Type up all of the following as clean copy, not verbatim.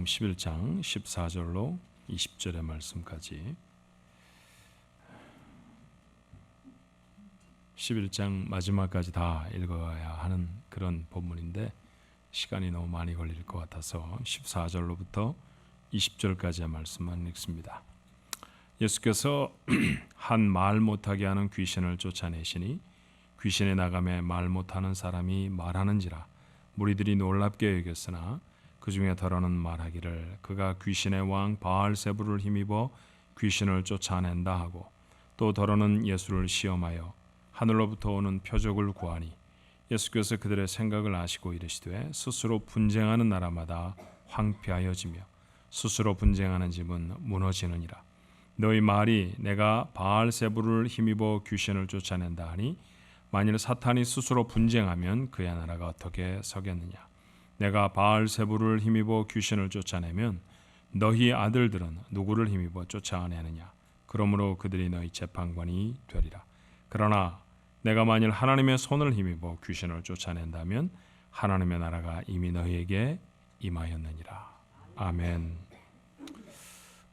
마태복음 11장 14절로 20절의 말씀까지 11장 마지막까지 다 읽어야 하는 그런 본문인데 시간이 너무 많이 걸릴 것 같아서 14절로부터 20절까지의 말씀만 읽습니다. 예수께서 한 말 못하게 하는 귀신을 쫓아내시니 귀신이 나가매 말 못하는 사람이 말하는지라 무리들이 놀랍게 여겼으나 그 중에 더러는 말하기를 그가 귀신의 왕 바알세불을 힘입어 귀신을 쫓아낸다 하고 또 더러는 예수를 시험하여 하늘로부터 오는 표적을 구하니 예수께서 그들의 생각을 아시고 이르시되 스스로 분쟁하는 나라마다 황폐하여지며 스스로 분쟁하는 집은 무너지느니라. 너희 말이 내가 바알세불을 힘입어 귀신을 쫓아낸다 하니 만일 사탄이 스스로 분쟁하면 그의 나라가 어떻게 서겠느냐. 내가 바알세불을 힘입어 귀신을 쫓아내면 너희 아들들은 누구를 힘입어 쫓아내느냐. 그러므로 그들이 너희 재판관이 되리라. 그러나 내가 만일 하나님의 손을 힘입어 귀신을 쫓아낸다면 하나님의 나라가 이미 너희에게 임하였느니라. 아멘.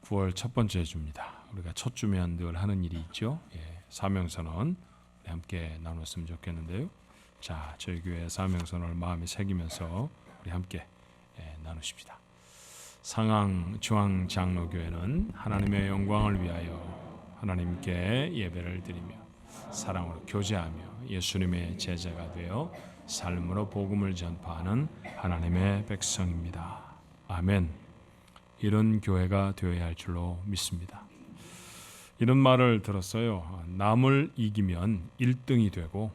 9월 첫 번째 주입니다. 우리가 첫 주면 늘 하는 일이 있죠. 사명선언 우리 함께 나눴으면 좋겠는데요. 자, 저희 교회 사명선언을 마음에 새기면서 우리 함께 나누십시다. 상항 중앙장로교회는 하나님의 영광을 위하여 하나님께 예배를 드리며 사랑으로 교제하며 예수님의 제자가 되어 삶으로 복음을 전파하는 하나님의 백성입니다. 아멘. 이런 교회가 되어야 할 줄로 믿습니다. 이런 말을 들었어요. 남을 이기면 1등이 되고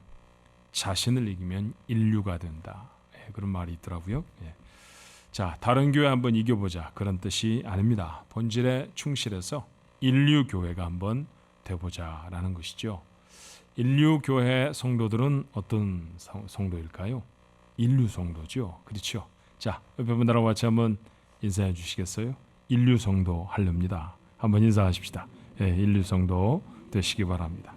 자신을 이기면 인류가 된다. 그런 말이 있더라고요. 자, 다른 교회 한번 이겨보자 그런 뜻이 아닙니다. 본질에 충실해서 인류 교회가 한번 돼보자라는 것이죠. 인류 교회 성도들은 어떤 성도일까요? 인류 성도죠. 그렇죠. 자, 옆에 분들하고 같이 한번 인사해 주시겠어요? 인류 성도 하렵니다. 한번 인사하십시다. 인류 성도 되시기 바랍니다.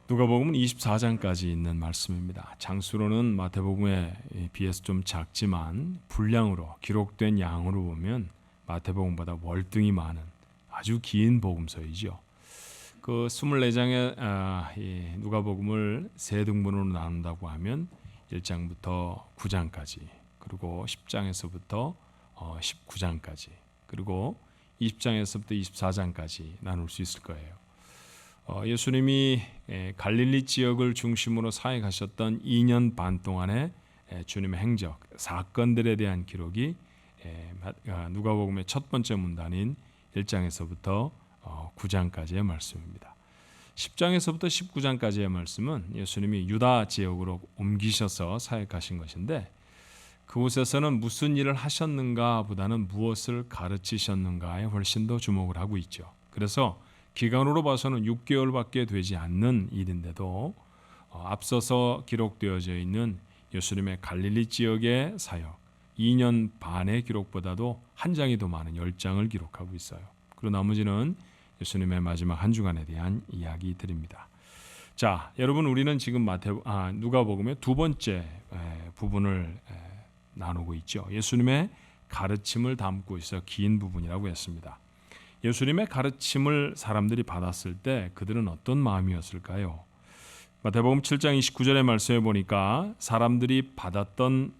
누가복음은 24장까지 있는 말씀입니다. 장수로는 마태복음에 비해서 좀 작지만 분량으로 기록된 양으로 보면 마태복음보다 월등히 많은 아주 긴 복음서이죠. 그 24장의 누가복음을 세 등분으로 나눈다고 하면 1장부터 9장까지 그리고 10장에서부터 19장까지 그리고 20장에서부터 24장까지 나눌 수 있을 거예요. 예수님이 갈릴리 지역을 중심으로 사역하셨던 2년 반 동안의 주님의 행적, 사건들에 대한 기록이 누가복음의 첫 번째 문단인 1장에서부터 9장까지의 말씀입니다. 10장에서부터 19장까지의 말씀은 예수님이 유다 지역으로 옮기셔서 사역하신 것인데 그곳에서는 무슨 일을 하셨는가 보다는 무엇을 가르치셨는가에 훨씬 더 주목을 하고 있죠. 그래서 기간으로 봐서는 6개월밖에 되지 않는 일인데도 앞서서 기록되어져 있는 예수님의 갈릴리 지역의 사역 2년 반의 기록보다도 한 장이 더 많은 10장을 기록하고 있어요. 그리고 나머지는 예수님의 마지막 한 주간에 대한 이야기들입니다. 자, 여러분 우리는 지금 누가복음의 두 번째 부분을 나누고 있죠. 예수님의 가르침을 담고 있어 긴 부분이라고 했습니다. 예수님의 가르침을 사람들이 받았을 때 그들은 어떤 마음이었을까요? 마태복음 7장 29절의 말씀에 보니까 사람들이 받았던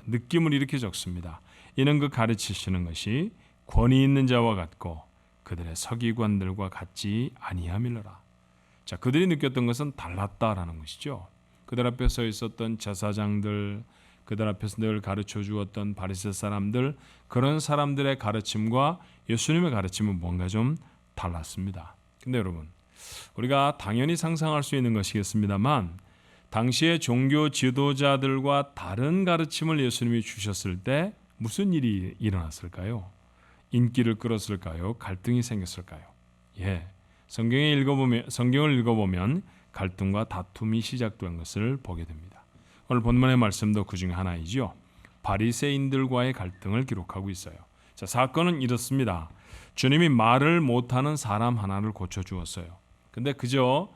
느낌을 이렇게 적습니다. 이는 그 가르치시는 것이 권위 있는 자와 같고 그들의 서기관들과 같지 아니함이로라. 자, 그들이 느꼈던 것은 달랐다라는 것이죠. 그들 앞에 서 있었던 제사장들, 그들 앞에서 늘 가르쳐 주었던 바리새 사람들, 그런 사람들의 가르침과 예수님의 가르침은 뭔가 좀 달랐습니다. 근데 여러분, 우리가 당연히 상상할 수 있는 것이겠습니다만 당시의 종교 지도자들과 다른 가르침을 예수님이 주셨을 때 무슨 일이 일어났을까요? 인기를 끌었을까요? 갈등이 생겼을까요? 성경을 읽어보면 갈등과 다툼이 시작된 것을 보게 됩니다. 오늘 본문의 말씀도 그 중에 하나이죠. 바리새인들과의 갈등을 기록하고 있어요. 자, 사건은 이렇습니다. 주님이 말을 못하는 사람 하나를 고쳐주었어요. 근데 그저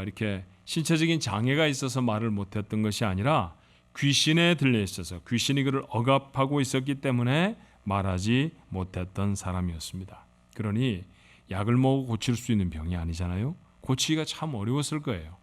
이렇게 신체적인 장애가 있어서 말을 못했던 것이 아니라 귀신에 들려 있어서 귀신이 그를 억압하고 있었기 때문에 말하지 못했던 사람이었습니다. 그러니 약을 먹고 고칠 수 있는 병이 아니잖아요. 고치기가 참 어려웠을 거예요.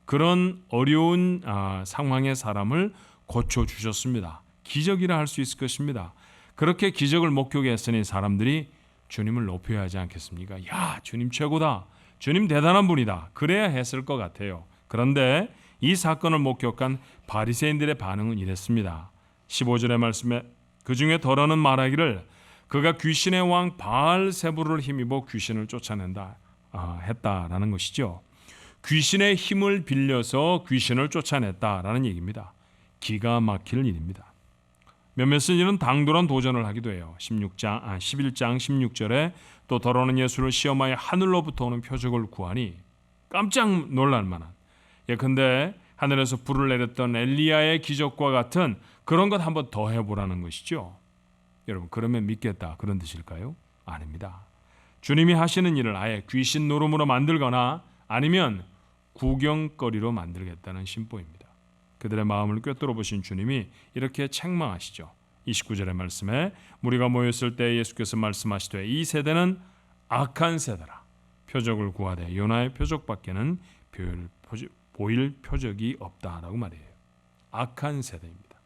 그런 어려운 상황의 사람을 고쳐주셨습니다. 기적이라 할 수 있을 것입니다. 그렇게 기적을 목격했으니 사람들이 주님을 높여야 하지 않겠습니까? 야, 주님 최고다. 주님 대단한 분이다. 그래야 했을 것 같아요. 그런데 이 사건을 목격한 바리새인들의 반응은 이랬습니다. 15절의 말씀에 그 중에 더러는 말하기를 그가 귀신의 왕 바알세불을 힘입어 귀신을 쫓아낸다 했다라는 것이죠. 귀신의 힘을 빌려서 귀신을 쫓아냈다라는 얘기입니다. 기가 막힐 일입니다. 몇몇은 이런 당돌한 도전을 하기도 해요. 11장 16절에 또 더러는 예수를 시험하여 하늘로부터 오는 표적을 구하니 깜짝 놀랄 만한, 예컨대 하늘에서 불을 내렸던 엘리야의 기적과 같은 그런 것 한번 더 해보라는 것이죠. 여러분, 그러면 믿겠다 그런 뜻일까요? 아닙니다. 주님이 하시는 일을 아예 귀신 노름으로 만들거나 아니면 구경거리로 만들겠다는 심보입니다. 그들의 마음을 꿰뚫어 보신 주님이 이렇게 책망하시죠. 29절의 말씀에 무리가 모였을 때 예수께서 말씀하시되 이 세대는 악한 세대라. 표적을 구하되 요나의 표적밖에는 보일 표적이 없다라고 말해요. 악한 세대입니다.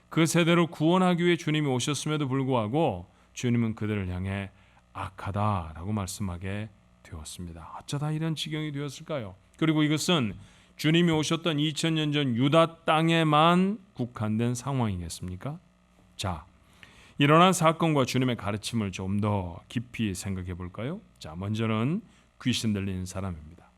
그 세대를 구원하기 위해 주님이 오셨음에도 불구하고 주님은 그들을 향해 악하다라고 말씀하게 되었습니다. 어쩌다 이런 지경이 되었을까요? 그리고 이것은 주님이 오셨던 2000년 전 유다 땅에만 국한된 상황이겠습니까? 자, 일어난 사건과 주님의 가르침을 좀 더 깊이 생각해 볼까요? 자, 먼저는 귀신 들린 사람입니다.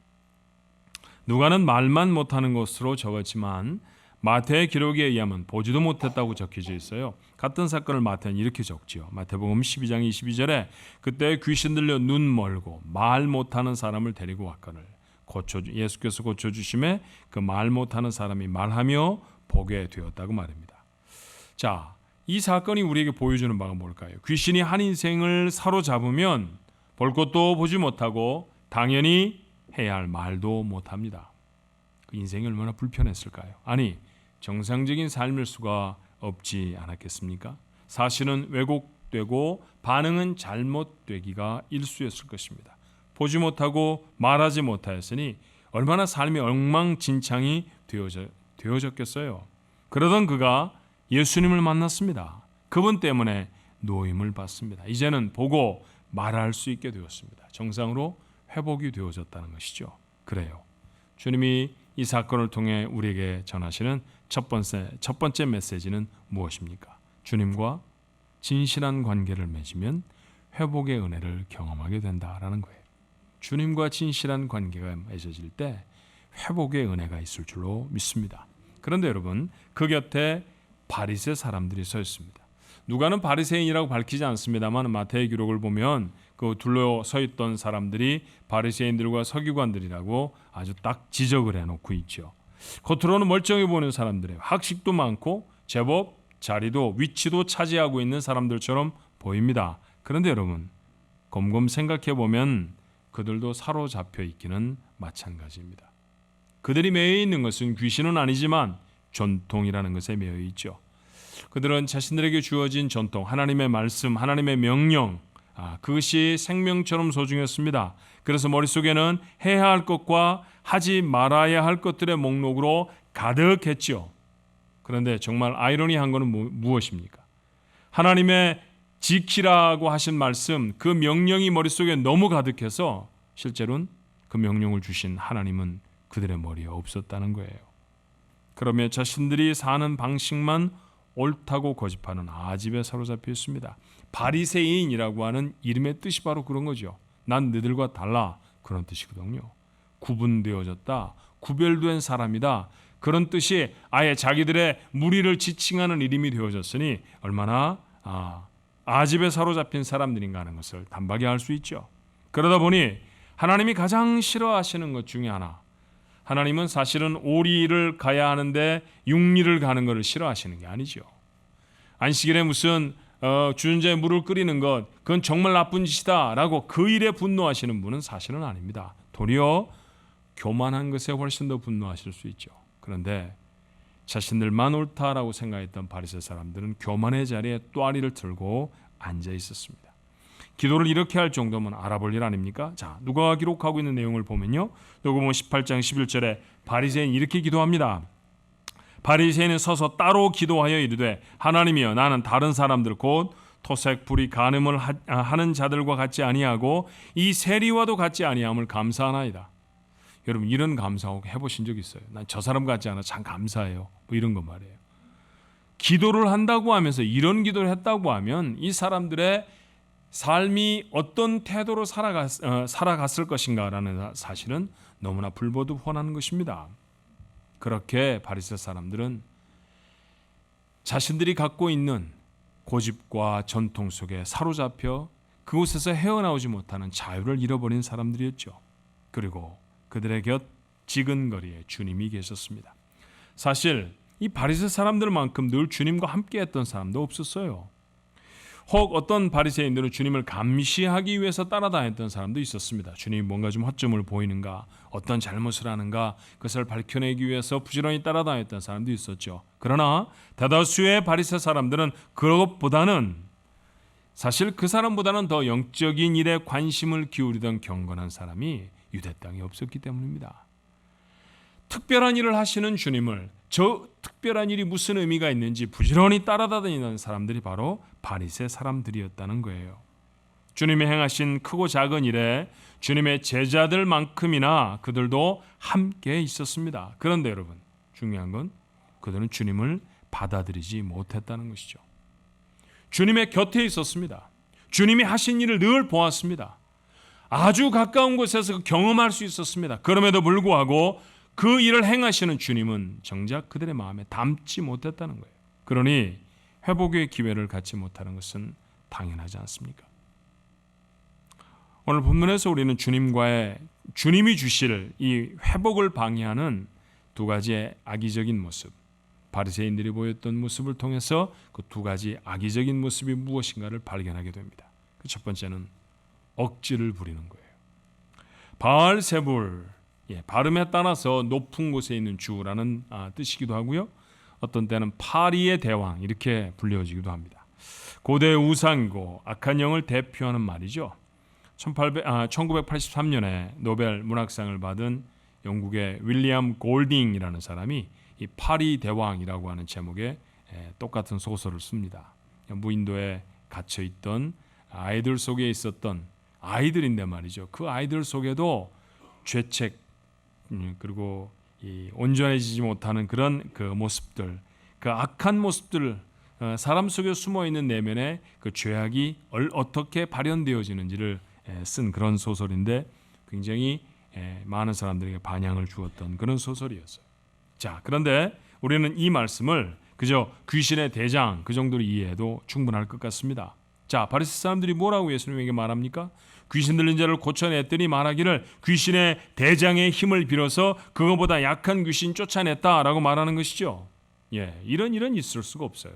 누가는 말만 못하는 것으로 적었지만 마태의 기록에 의하면 보지도 못했다고 적혀져 있어요. 같은 사건을 마태는 이렇게 적지요. 마태복음 12장 22절에 그때 귀신 들려 눈 멀고 말 못하는 사람을 데리고 왔거늘 예수께서 고쳐주심에 그 말 못하는 사람이 말하며 보게 되었다고 말입니다. 자, 이 사건이 우리에게 보여주는 바가 뭘까요? 귀신이 한 인생을 사로잡으면 볼 것도 보지 못하고 당연히 해야 할 말도 못합니다. 그 인생이 얼마나 불편했을까요? 아니, 정상적인 삶일 수가 없지 않았겠습니까? 사실은 왜곡되고 반응은 잘못되기가 일쑤였을 것입니다. 보지 못하고 말하지 못하였으니 얼마나 삶이 엉망진창이 되어졌겠어요. 그러던 그가 예수님을 만났습니다. 그분 때문에 노임을 받습니다. 이제는 보고 말할 수 있게 되었습니다. 정상으로 회복이 되어졌다는 것이죠. 그래요. 주님이 이 사건을 통해 우리에게 전하시는 첫 번째 메시지는 무엇입니까? 주님과 진실한 관계를 맺으면 회복의 은혜를 경험하게 된다라는 거예요. 주님과 진실한 관계가 맺어질 때 회복의 은혜가 있을 줄로 믿습니다. 그런데 여러분, 그 곁에 바리새 사람들이 서 있습니다. 누가는 바리새인이라고 밝히지 않습니다만 마태의 기록을 보면 그 둘러서 있던 사람들이 바리새인들과 서기관들이라고 아주 딱 지적을 해놓고 있죠. 겉으로는 멀쩡해 보이는 사람들이에요. 학식도 많고 제법 자리도 위치도 차지하고 있는 사람들처럼 보입니다. 그런데 여러분, 곰곰 생각해 보면 그들도 사로잡혀 있기는 마찬가지입니다. 그들이 매여 있는 것은 귀신은 아니지만 전통이라는 것에 매여 있죠. 그들은 자신들에게 주어진 전통, 하나님의 말씀, 하나님의 명령, 그것이 생명처럼 소중했습니다. 그래서 머릿속에는 해야 할 것과 하지 말아야 할 것들의 목록으로 가득했죠. 그런데 정말 아이러니한 것은 무엇입니까? 하나님의 지키라고 하신 말씀, 그 명령이 머릿속에 너무 가득해서 실제로는 그 명령을 주신 하나님은 그들의 머리에 없었다는 거예요. 그러며 자신들이 사는 방식만 옳다고 고집하는 아집에 사로잡혀 있습니다. 바리새인이라고 하는 이름의 뜻이 바로 그런 거죠. 난 너희들과 달라, 그런 뜻이거든요. 구분되어졌다, 구별된 사람이다, 그런 뜻이 아예 자기들의 무리를 지칭하는 이름이 되어졌으니 얼마나 아집에 사로잡힌 사람들인가 하는 것을 단박에 알 수 있죠. 그러다 보니 하나님이 가장 싫어하시는 것 중에 하나, 하나님은 사실은 오리를 가야 하는데 육리를 가는 것을 싫어하시는 게 아니죠. 안식일에 무슨 주전자에 물을 끓이는 것, 그건 정말 나쁜 짓이다 라고 그 일에 분노하시는 분은 사실은 아닙니다. 도리어 교만한 것에 훨씬 더 분노하실 수 있죠. 그런데 자신들만 옳다라고 생각했던 바리새 사람들은 교만의 자리에 또아리를 들고 앉아 있었습니다. 기도를 이렇게 할 정도면 알아볼 일 아닙니까? 자, 누가 기록하고 있는 내용을 보면요. 누가복음 18장 11절에 바리새인이 이렇게 기도합니다. 바리새인은 서서 따로 기도하여 이르되 하나님이여 나는 다른 사람들 곧 토색 불의 간음을 하는 자들과 같지 아니하고 이 세리와도 같지 아니함을 감사하나이다. 여러분 이런 감사하고 해보신 적 있어요? 난 저 사람 같지 않아 참 감사해요. 뭐 이런 거 말이에요. 기도를 한다고 하면서 이런 기도를 했다고 하면 이 사람들의 삶이 어떤 태도로 살아갔을 것인가라는 사실은 너무나 불보듯 뻔한 것입니다. 그렇게 바리새 사람들은 자신들이 갖고 있는 고집과 전통 속에 사로잡혀 그곳에서 헤어나오지 못하는 자유를 잃어버린 사람들이었죠. 그리고 그들의 곁 지근거리에 주님이 계셨습니다. 사실 이 바리새 사람들만큼 늘 주님과 함께했던 사람도 없었어요. 혹 어떤 바리새인들은 주님을 감시하기 위해서 따라다녔던 사람도 있었습니다. 주님이 뭔가 좀 허점을 보이는가, 어떤 잘못을 하는가, 그것을 밝혀내기 위해서 부지런히 따라다녔던 사람도 있었죠. 그러나 대다수의 바리새 사람들은 그것보다는 사실 그 사람보다는 더 영적인 일에 관심을 기울이던 경건한 사람이 유대 땅에 없었기 때문입니다. 특별한 일을 하시는 주님을 저 특별한 일이 무슨 의미가 있는지 부지런히 따라다니는 사람들이 바로 바리새 사람들이었다는 거예요. 주님이 행하신 크고 작은 일에 주님의 제자들만큼이나 그들도 함께 있었습니다. 그런데 여러분 중요한 건 그들은 주님을 받아들이지 못했다는 것이죠. 주님의 곁에 있었습니다. 주님이 하신 일을 늘 보았습니다. 아주 가까운 곳에서 경험할 수 있었습니다. 그럼에도 불구하고 그 일을 행하시는 주님은 정작 그들의 마음에 담지 못했다는 거예요. 그러니 회복의 기회를 갖지 못하는 것은 당연하지 않습니까? 오늘 본문에서 우리는 주님이 주실 이 회복을 방해하는 두 가지의 악의적인 모습, 바리새인들이 보였던 모습을 통해서 그 두 가지 악의적인 모습이 무엇인가를 발견하게 됩니다. 그 첫 번째는 억지를 부리는 거예요. 바알세불, 발음에 따라서 높은 곳에 있는 주라는 뜻이기도 하고요. 어떤 때는 파리의 대왕 이렇게 불려지기도 합니다. 고대 우상이고 악한 영을 대표하는 말이죠. 1983년에 노벨 문학상을 받은 영국의 윌리엄 골딩이라는 사람이 이 파리 대왕이라고 하는 제목의 똑같은 소설을 씁니다. 무인도에 갇혀 있던 아이들 속에 있었던 아이들인데 말이죠. 그 아이들 속에도 죄책 그리고 이 온전해지지 못하는 그런 그 모습들, 그 악한 모습들, 사람 속에 숨어 있는 내면의 그 죄악이 어떻게 발현되어지는지를 쓴 그런 소설인데 굉장히 많은 사람들에게 반향을 주었던 그런 소설이었어요. 자, 그런데 우리는 이 말씀을 그저 귀신의 대장 그 정도로 이해해도 충분할 것 같습니다. 자, 바리새 사람들이 뭐라고 예수님에게 말합니까? 귀신 들린 자를 고쳐냈더니 말하기를 귀신의 대장의 힘을 빌어서 그거보다 약한 귀신 쫓아냈다라고 말하는 것이죠. 이런 일은 있을 수가 없어요.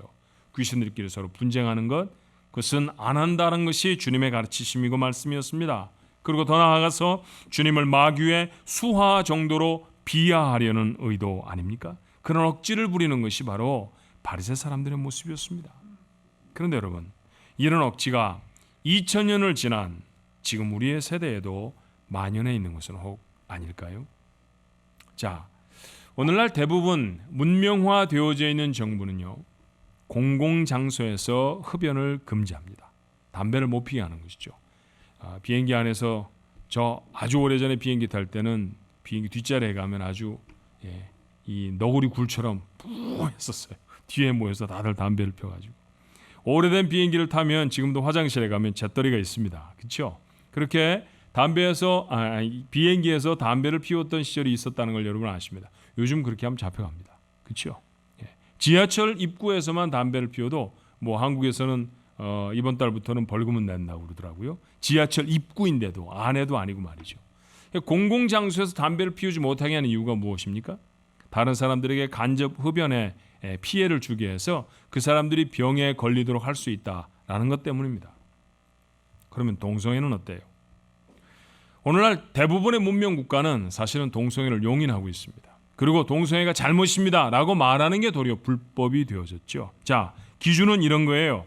귀신들끼리 서로 분쟁하는 것, 그것은 안 한다는 것이 주님의 가르치심이고 말씀이었습니다. 그리고 더 나아가서 주님을 마귀의 수하 정도로 비하하려는 의도 아닙니까? 그런 억지를 부리는 것이 바로 바리새 사람들의 모습이었습니다. 그런데 여러분, 이런 억지가 2000년을 지난 지금 우리의 세대에도 만연해 있는 것은 혹 아닐까요? 자, 오늘날 대부분 문명화되어져 있는 정부는요, 공공장소에서 흡연을 금지합니다. 담배를 못 피게 하는 것이죠. 비행기 안에서 저 아주 오래전에 비행기 탈 때는 비행기 뒷자리에 가면 아주 이 너구리 굴처럼 뿌했었어요. 뒤에 모여서 다들 담배를 펴가지고. 오래된 비행기를 타면 지금도 화장실에 가면 잿더리가 있습니다. 그렇죠? 그렇게 비행기에서 담배를 피웠던 시절이 있었다는 걸 여러분 아십니다. 요즘 그렇게 하면 잡혀갑니다. 그렇죠? 지하철 입구에서만 담배를 피워도 뭐 한국에서는 이번 달부터는 벌금은 낸다고 그러더라고요. 지하철 입구인데도 안에도 아니고 말이죠. 공공장소에서 담배를 피우지 못하게 하는 이유가 무엇입니까? 다른 사람들에게 간접 흡연에 피해를 주게 해서 그 사람들이 병에 걸리도록 할 수 있다라는 것 때문입니다. 그러면 동성애는 어때요? 오늘날 대부분의 문명 국가는 사실은 동성애를 용인하고 있습니다. 그리고 동성애가 잘못입니다 라고 말하는 게 도리어 불법이 되어졌죠. 자, 기준은 이런 거예요.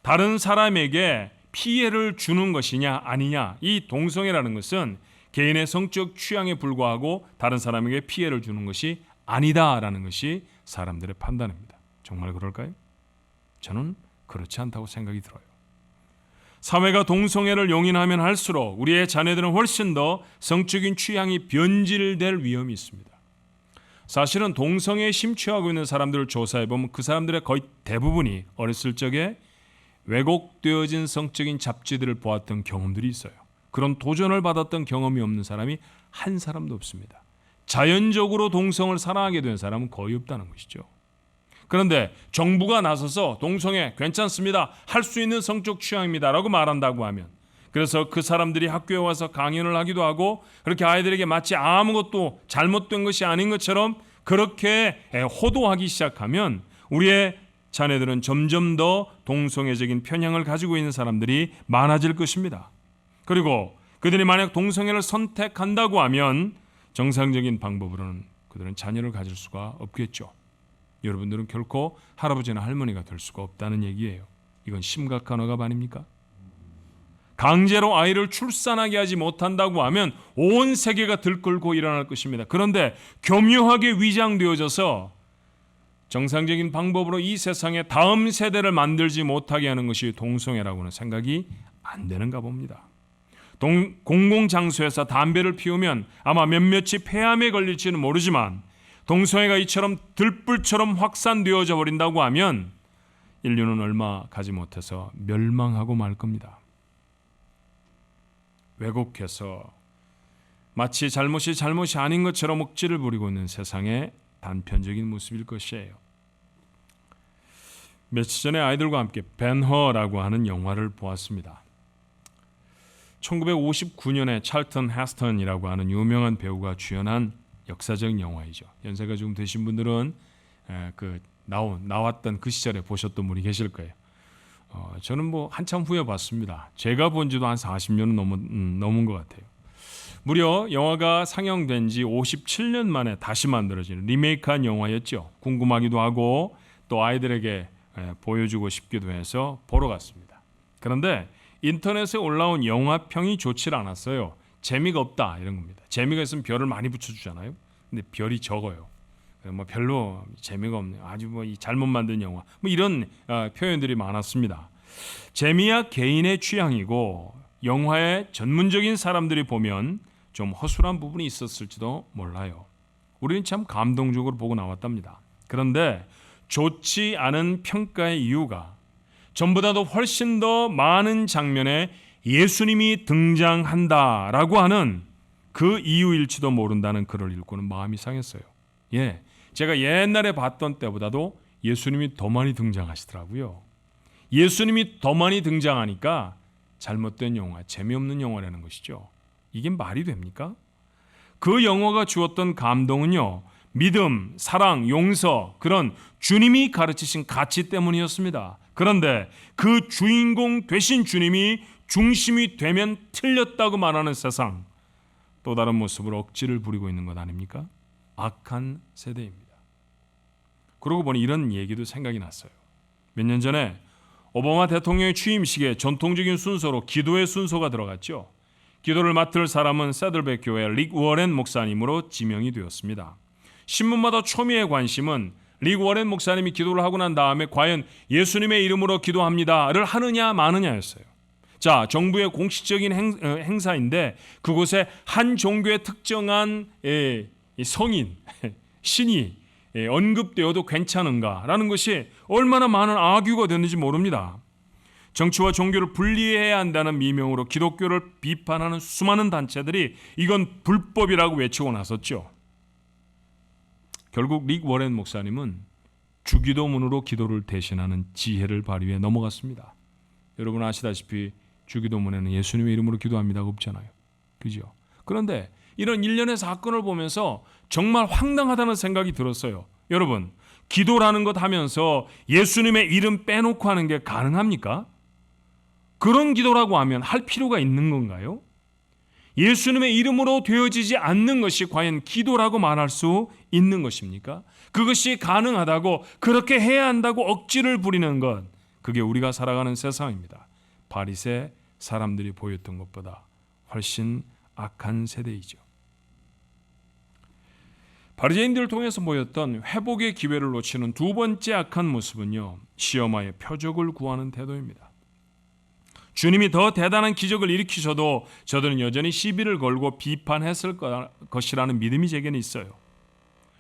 다른 사람에게 피해를 주는 것이냐 아니냐. 이 동성애라는 것은 개인의 성적 취향에 불과하고 다른 사람에게 피해를 주는 것이 아니다라는 것이 사람들의 판단입니다. 정말 그럴까요? 저는 그렇지 않다고 생각이 들어요. 사회가 동성애를 용인하면 할수록 우리의 자녀들은 훨씬 더 성적인 취향이 변질될 위험이 있습니다. 사실은 동성애에 심취하고 있는 사람들을 조사해보면 그 사람들의 거의 대부분이 어렸을 적에 왜곡되어진 성적인 잡지들을 보았던 경험들이 있어요. 그런 도전을 받았던 경험이 없는 사람이 한 사람도 없습니다. 자연적으로 동성을 사랑하게 된 사람은 거의 없다는 것이죠. 그런데 정부가 나서서 동성애 괜찮습니다. 할 수 있는 성적 취향입니다. 라고 말한다고 하면 그래서 그 사람들이 학교에 와서 강연을 하기도 하고 그렇게 아이들에게 마치 아무것도 잘못된 것이 아닌 것처럼 그렇게 호도하기 시작하면 우리의 자녀들은 점점 더 동성애적인 편향을 가지고 있는 사람들이 많아질 것입니다. 그리고 그들이 만약 동성애를 선택한다고 하면 정상적인 방법으로는 그들은 자녀를 가질 수가 없겠죠. 여러분들은 결코 할아버지나 할머니가 될 수가 없다는 얘기예요. 이건 심각한 억압 아닙니까? 강제로 아이를 출산하게 하지 못한다고 하면 온 세계가 들끓고 일어날 것입니다. 그런데 교묘하게 위장되어져서 정상적인 방법으로 이 세상에 다음 세대를 만들지 못하게 하는 것이 동성애라고는 생각이 안 되는가 봅니다. 공공장소에서 담배를 피우면 아마 몇몇이 폐암에 걸릴지는 모르지만 동성애가 이처럼 들불처럼 확산되어져 버린다고 하면 인류는 얼마 가지 못해서 멸망하고 말 겁니다. 왜곡해서 마치 잘못이 아닌 것처럼 억지를 부리고 있는 세상의 단편적인 모습일 것이에요. 며칠 전에 아이들과 함께 벤허라고 하는 영화를 보았습니다. 1959년에 찰턴 헤스턴이라고 하는 유명한 배우가 주연한 역사적 영화이죠. 연세가 좀 되신 분들은 나왔던 그 시절에 보셨던 분이 계실 거예요. 저는 한참 후에 봤습니다. 제가 본 지도 한 40년은 넘은 것 같아요. 무려 영화가 상영된 지 57년 만에 다시 만들어진 리메이크한 영화였죠. 궁금하기도 하고 또 아이들에게 보여주고 싶기도 해서 보러 갔습니다. 그런데 인터넷에 올라온 영화평이 좋지 않았어요. 재미가 없다 이런 겁니다. 재미가 있으면 별을 많이 붙여주잖아요. 근데 별이 적어요. 별로 재미가 없네요. 아주 잘못 만든 영화. 이런 표현들이 많았습니다. 재미야 개인의 취향이고 영화의 전문적인 사람들이 보면 좀 허술한 부분이 있었을지도 몰라요. 우리는 참 감동적으로 보고 나왔답니다. 그런데 좋지 않은 평가의 이유가 전보다도 훨씬 더 많은 장면에 예수님이 등장한다라고 하는 그 이유일지도 모른다는 글을 읽고는 마음이 상했어요. 제가 옛날에 봤던 때보다도 예수님이 더 많이 등장하시더라고요. 예수님이 더 많이 등장하니까 잘못된 영화, 재미없는 영화라는 것이죠. 이게 말이 됩니까? 그 영화가 주었던 감동은요, 믿음, 사랑, 용서, 그런 주님이 가르치신 가치 때문이었습니다. 그런데 그 주인공 되신 주님이 중심이 되면 틀렸다고 말하는 세상, 또 다른 모습으로 억지를 부리고 있는 것 아닙니까? 악한 세대입니다. 그러고 보니 이런 얘기도 생각이 났어요. 몇 년 전에 오바마 대통령의 취임식에 전통적인 순서로 기도의 순서가 들어갔죠. 기도를 맡을 사람은 세들백 교회 릭 워렌 목사님으로 지명이 되었습니다. 신문마다 초미의 관심은 릭 워렌 목사님이 기도를 하고 난 다음에 과연 예수님의 이름으로 기도합니다를 하느냐 마느냐였어요. 자, 정부의 공식적인 행사인데 그곳에 한 종교의 특정한 성인, 신이 언급되어도 괜찮은가라는 것이 얼마나 많은 악유가 됐는지 모릅니다. 정치와 종교를 분리해야 한다는 미명으로 기독교를 비판하는 수많은 단체들이 이건 불법이라고 외치고 나섰죠. 결국 릭 워렌 목사님은 주기도문으로 기도를 대신하는 지혜를 발휘해 넘어갔습니다. 여러분 아시다시피 주기도문에는 예수님의 이름으로 기도합니다가 없잖아요. 그죠? 그런데 이런 일련의 사건을 보면서 정말 황당하다는 생각이 들었어요. 여러분, 기도라는 것 하면서 예수님의 이름 빼놓고 하는 게 가능합니까? 그런 기도라고 하면 할 필요가 있는 건가요? 예수님의 이름으로 되어지지 않는 것이 과연 기도라고 말할 수 있는 것입니까? 그것이 가능하다고, 그렇게 해야 한다고 억지를 부리는 것, 그게 우리가 살아가는 세상입니다. 바리새 사람들이 보였던 것보다 훨씬 악한 세대이죠. 바리새인들을 통해서 보였던 회복의 기회를 놓치는 두 번째 악한 모습은요, 시험하에 표적을 구하는 태도입니다. 주님이 더 대단한 기적을 일으키셔도 저들은 여전히 시비를 걸고 비판했을 것이라는 믿음이 제게는 있어요.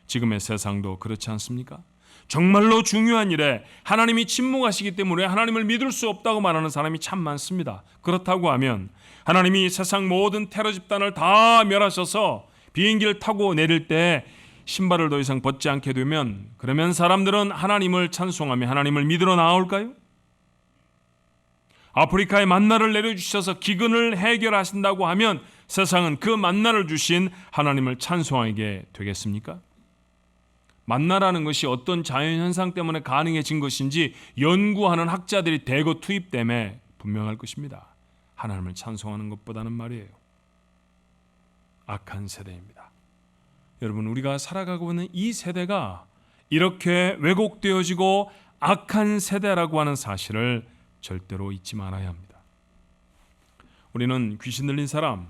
지금의 세상도 그렇지 않습니까? 정말로 중요한 일에 하나님이 침묵하시기 때문에 하나님을 믿을 수 없다고 말하는 사람이 참 많습니다. 그렇다고 하면 하나님이 세상 모든 테러 집단을 다 멸하셔서 비행기를 타고 내릴 때 신발을 더 이상 벗지 않게 되면, 그러면 사람들은 하나님을 찬송하며 하나님을 믿으러 나올까요? 아프리카에 만나를 내려주셔서 기근을 해결하신다고 하면 세상은 그 만나를 주신 하나님을 찬송하게 되겠습니까? 만나라는 것이 어떤 자연현상 때문에 가능해진 것인지 연구하는 학자들이 대거 투입됨에 분명할 것입니다. 하나님을 찬송하는 것보다는 말이에요. 악한 세대입니다. 여러분, 우리가 살아가고 있는 이 세대가 이렇게 왜곡되어지고 악한 세대라고 하는 사실을 절대로 잊지 말아야 합니다. 우리는 귀신 들린 사람,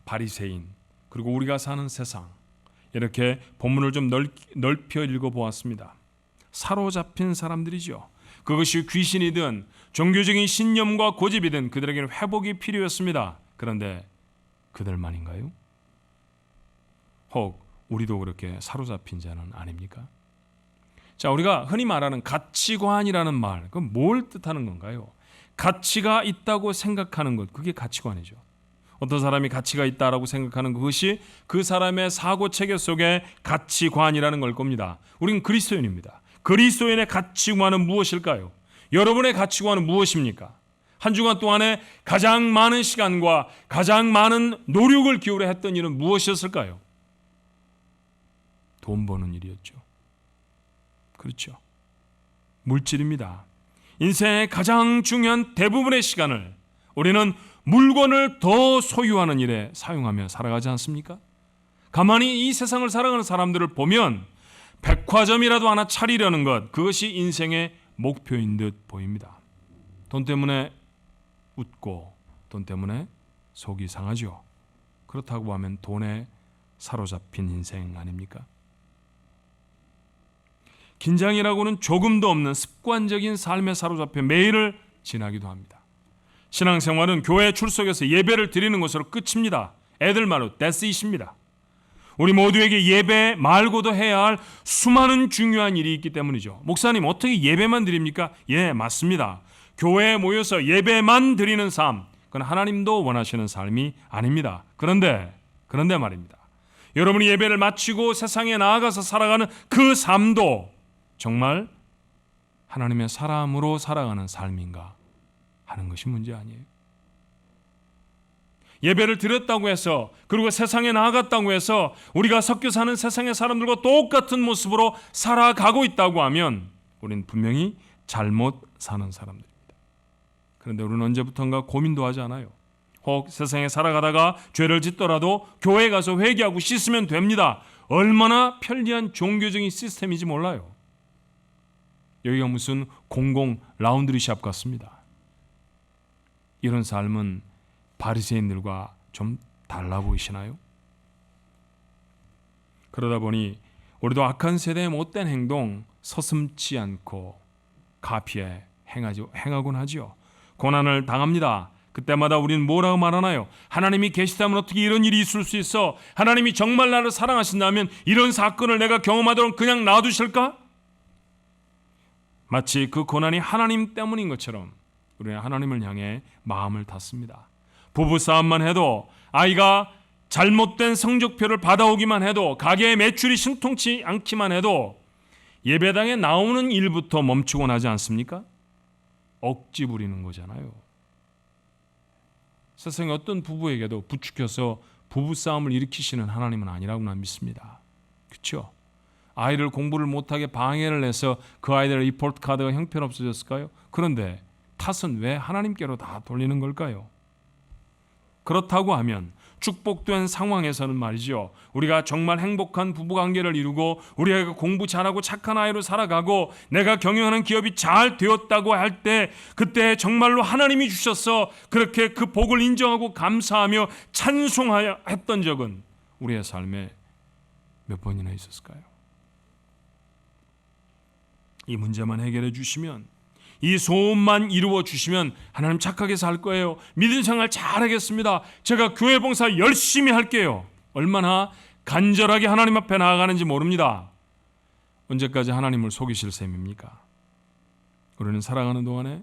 바리새인, 그리고 우리가 사는 세상, 이렇게 본문을 좀 넓혀 읽어보았습니다. 사로잡힌 사람들이죠. 그것이 귀신이든 종교적인 신념과 고집이든 그들에게는 회복이 필요했습니다. 그런데 그들만인가요? 혹 우리도 그렇게 사로잡힌 자는 아닙니까? 자, 우리가 흔히 말하는 가치관이라는 말, 그건 뭘 뜻하는 건가요? 가치가 있다고 생각하는 것, 그게 가치관이죠. 어떤 사람이 가치가 있다라고 생각하는 그것이 그 사람의 사고체계 속에 가치관이라는 걸 겁니다. 우리는 그리스도인입니다. 그리스도인의 가치관은 무엇일까요? 여러분의 가치관은 무엇입니까? 한 주간 동안에 가장 많은 시간과 가장 많은 노력을 기울여 했던 일은 무엇이었을까요? 돈 버는 일이었죠. 그렇죠. 물질입니다. 인생의 가장 중요한 대부분의 시간을 우리는 물건을 더 소유하는 일에 사용하며 살아가지 않습니까? 가만히 이 세상을 살아가는 사람들을 보면 백화점이라도 하나 차리려는 것, 그것이 인생의 목표인 듯 보입니다. 돈 때문에 웃고 돈 때문에 속이 상하죠. 그렇다고 하면 돈에 사로잡힌 인생 아닙니까? 긴장이라고는 조금도 없는 습관적인 삶에 사로잡혀 매일을 지나기도 합니다. 신앙생활은 교회 출석해서 예배를 드리는 것으로 끝입니다. 애들 말로 that's it입니다. 우리 모두에게 예배 말고도 해야 할 수많은 중요한 일이 있기 때문이죠. 목사님, 어떻게 예배만 드립니까? 예, 맞습니다. 교회에 모여서 예배만 드리는 삶, 그건 하나님도 원하시는 삶이 아닙니다. 그런데 말입니다. 여러분이 예배를 마치고 세상에 나아가서 살아가는 그 삶도 정말 하나님의 사람으로 살아가는 삶인가 하는 것이 문제 아니에요. 예배를 드렸다고 해서, 그리고 세상에 나아갔다고 해서 우리가 섞여 사는 세상의 사람들과 똑같은 모습으로 살아가고 있다고 하면 우리는 분명히 잘못 사는 사람들입니다. 그런데 우리는 언제부턴가 고민도 하지 않아요. 혹 세상에 살아가다가 죄를 짓더라도 교회에 가서 회개하고 씻으면 됩니다. 얼마나 편리한 종교적인 시스템인지 몰라요. 여기가 무슨 공공 라운드리샵 같습니다. 이런 삶은 바리새인들과 좀 달라 보이시나요? 그러다 보니 우리도 악한 세대의 못된 행동 서슴지 않고 가피해 행하곤 하지요. 고난을 당합니다. 그때마다 우리는 뭐라고 말하나요? 하나님이 계시다면 어떻게 이런 일이 있을 수 있어? 하나님이 정말 나를 사랑하신다면 이런 사건을 내가 경험하도록 그냥 놔두실까? 마치 그 고난이 하나님 때문인 것처럼 우리는 하나님을 향해 마음을 닫습니다. 부부싸움만 해도, 아이가 잘못된 성적표를 받아오기만 해도, 가게의 매출이 신통치 않기만 해도 예배당에 나오는 일부터 멈추곤 하지 않습니까? 억지 부리는 거잖아요. 세상에 어떤 부부에게도 부추겨서 부부싸움을 일으키시는 하나님은 아니라고 난 믿습니다. 그렇죠? 아이를 공부를 못하게 방해를 해서 그 아이들의 리포트 카드가 형편없어졌을까요? 그런데 탓은 왜 하나님께로 다 돌리는 걸까요? 그렇다고 하면 축복된 상황에서는 말이죠, 우리가 정말 행복한 부부관계를 이루고 우리가 공부 잘하고 착한 아이로 살아가고 내가 경영하는 기업이 잘 되었다고 할 때, 그때 정말로 하나님이 주셔서 그렇게 그 복을 인정하고 감사하며 찬송하여 했던 적은 우리의 삶에 몇 번이나 있었을까요? 이 문제만 해결해 주시면, 이 소원만 이루어 주시면 하나님 착하게 살 거예요. 믿음 생활 잘하겠습니다. 제가 교회 봉사 열심히 할게요. 얼마나 간절하게 하나님 앞에 나아가는지 모릅니다. 언제까지 하나님을 속이실 셈입니까? 우리는 살아가는 동안에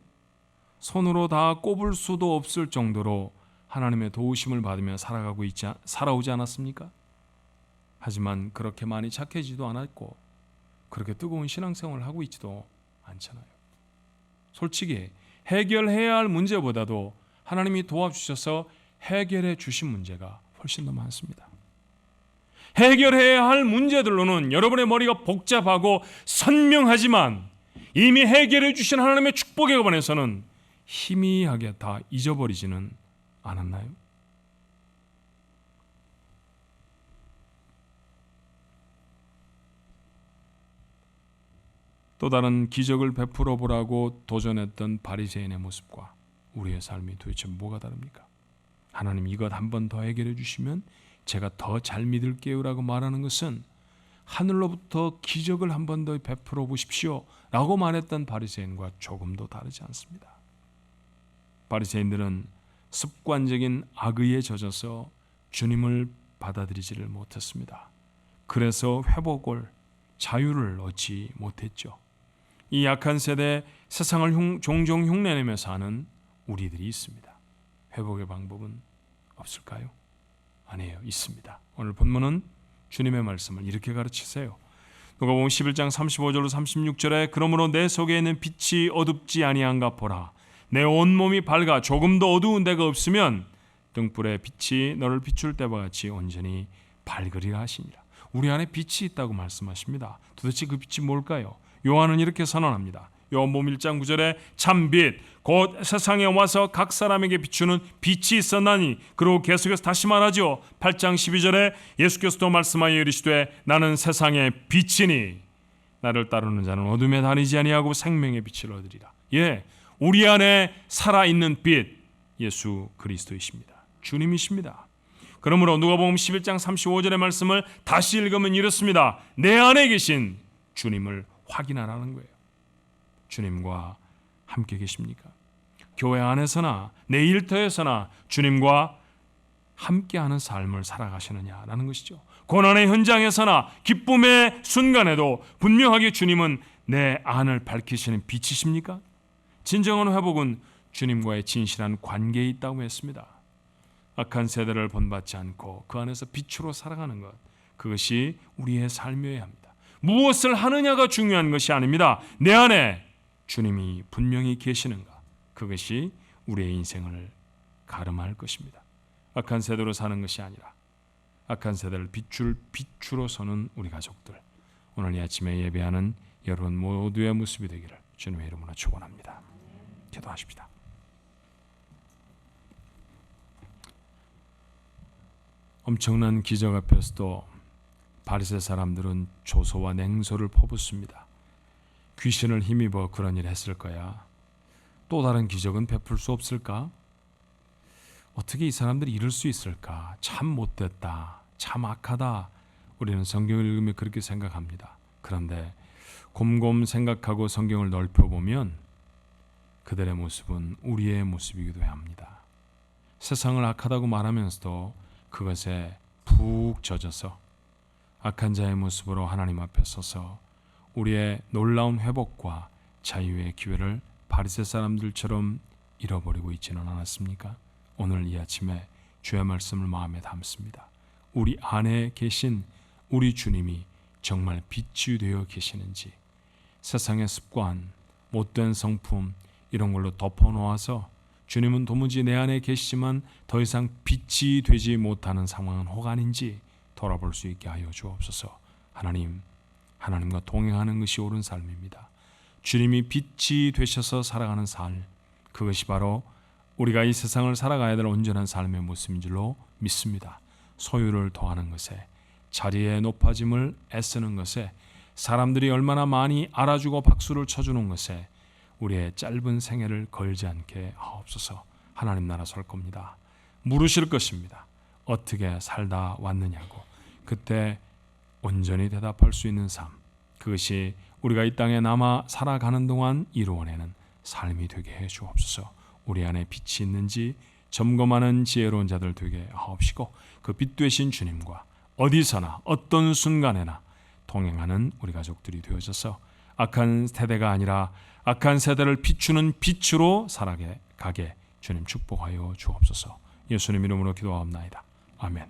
손으로 다 꼽을 수도 없을 정도로 하나님의 도우심을 받으며 살아오지 않았습니까? 하지만 그렇게 많이 착해지도 않았고 그렇게 뜨거운 신앙생활을 하고 있지도 않잖아요. 솔직히 해결해야 할 문제보다도 하나님이 도와주셔서 해결해 주신 문제가 훨씬 더 많습니다. 해결해야 할 문제들로는 여러분의 머리가 복잡하고 선명하지만 이미 해결해 주신 하나님의 축복에 관해서는 희미하게 다 잊어버리지는 않았나요? 또 다른 기적을 베풀어 보라고 도전했던 바리새인의 모습과 우리의 삶이 도대체 뭐가 다릅니까? 하나님 이것 한 번 더 해결해 주시면 제가 더 잘 믿을게요 라고 말하는 것은 하늘로부터 기적을 한 번 더 베풀어 보십시오 라고 말했던 바리새인과 조금도 다르지 않습니다. 바리새인들은 습관적인 악의에 젖어서 주님을 받아들이지를 못했습니다. 그래서 회복을, 자유를 얻지 못했죠. 이 약한 세대에 세상을 종종 흉내내며 사는 우리들이 있습니다. 회복의 방법은 없을까요? 아니에요. 있습니다. 오늘 본문은 주님의 말씀을 이렇게 가르치세요. 누가복음 11장 35절로 36절에 그러므로 내 속에 있는 빛이 어둡지 아니한가 보라. 내 온몸이 밝아 조금도 어두운 데가 없으면 등불의 빛이 너를 비출 때와 같이 온전히 밝으리라 하시니라. 우리 안에 빛이 있다고 말씀하십니다. 도대체 그 빛이 뭘까요? 요한은 이렇게 선언합니다. 요한복음 1장 9절에 참빛 곧 세상에 와서 각 사람에게 비추는 빛이 있었나니, 그리고 계속해서 다시 말하죠. 8장 12절에 예수께서도 말씀하여 이르시되 나는 세상의 빛이니 나를 따르는 자는 어둠에 다니지 아니하고 생명의 빛을 얻으리라. 예, 우리 안에 살아있는 빛 예수 그리스도이십니다. 주님이십니다. 그러므로 누가복음 11장 35절의 말씀을 다시 읽으면 이렇습니다. 내 안에 계신 주님을 확인하라는 거예요. 주님과 함께 계십니까? 교회 안에서나 내 일터에서나 주님과 함께하는 삶을 살아가시느냐라는 것이죠. 고난의 현장에서나 기쁨의 순간에도 분명하게 주님은 내 안을 밝히시는 빛이십니까? 진정한 회복은 주님과의 진실한 관계에 있다고 했습니다. 악한 세대를 본받지 않고 그 안에서 빛으로 살아가는 것, 그것이 우리의 삶이어야 합니다. 무엇을 하느냐가 중요한 것이 아닙니다. 내 안에 주님이 분명히 계시는가, 그것이 우리의 인생을 가름할 것입니다. 악한 세대로 사는 것이 아니라 악한 세대를 비출 빛으로 서는 우리 가족들, 오늘 이 아침에 예배하는 여러분 모두의 모습이 되기를 주님의 이름으로 축원합니다. 기도하십시다. 엄청난 기적 앞에서도 바리새 사람들은 조소와 냉소를 퍼붓습니다. 귀신을 힘입어 그런 일을 했을 거야. 또 다른 기적은 베풀 수 없을까? 어떻게 이 사람들이 이럴 수 있을까? 참 못됐다. 참 악하다. 우리는 성경을 읽으며 그렇게 생각합니다. 그런데 곰곰 생각하고 성경을 넓혀보면 그들의 모습은 우리의 모습이기도 합니다. 세상을 악하다고 말하면서도 그것에 푹 젖어서 악한 자의 모습으로 하나님 앞에 서서 우리의 놀라운 회복과 자유의 기회를 바리새 사람들처럼 잃어버리고 있지는 않았습니까? 오늘 이 아침에 주의 말씀을 마음에 담습니다. 우리 안에 계신 우리 주님이 정말 빛이 되어 계시는지, 세상의 습관, 못된 성품 이런 걸로 덮어놓아서 주님은 도무지 내 안에 계시지만 더 이상 빛이 되지 못하는 상황은 혹 아닌지 돌아볼 수 있게 하여 주옵소서. 하나님과 동행하는 것이 옳은 삶입니다. 주님이 빛이 되셔서 살아가는 삶, 그것이 바로 우리가 이 세상을 살아가야 될 온전한 삶의 모습인 줄로 믿습니다. 소유를 더하는 것에, 자리의 높아짐을 애쓰는 것에, 사람들이 얼마나 많이 알아주고 박수를 쳐주는 것에 우리의 짧은 생애를 걸지 않게 하옵소서. 하나님 나라 설 겁니다. 물으실 것입니다. 어떻게 살다 왔느냐고. 그때 온전히 대답할 수 있는 삶, 그것이 우리가 이 땅에 남아 살아가는 동안 이루어내는 삶이 되게 해 주옵소서. 우리 안에 빛이 있는지 점검하는 지혜로운 자들 되게 하옵시고, 그 빛 되신 주님과 어디서나 어떤 순간에나 동행하는 우리 가족들이 되어져서 악한 세대가 아니라 악한 세대를 비추는 빛으로 살아가게 주님 축복하여 주옵소서. 예수님 이름으로 기도하옵나이다. 아멘.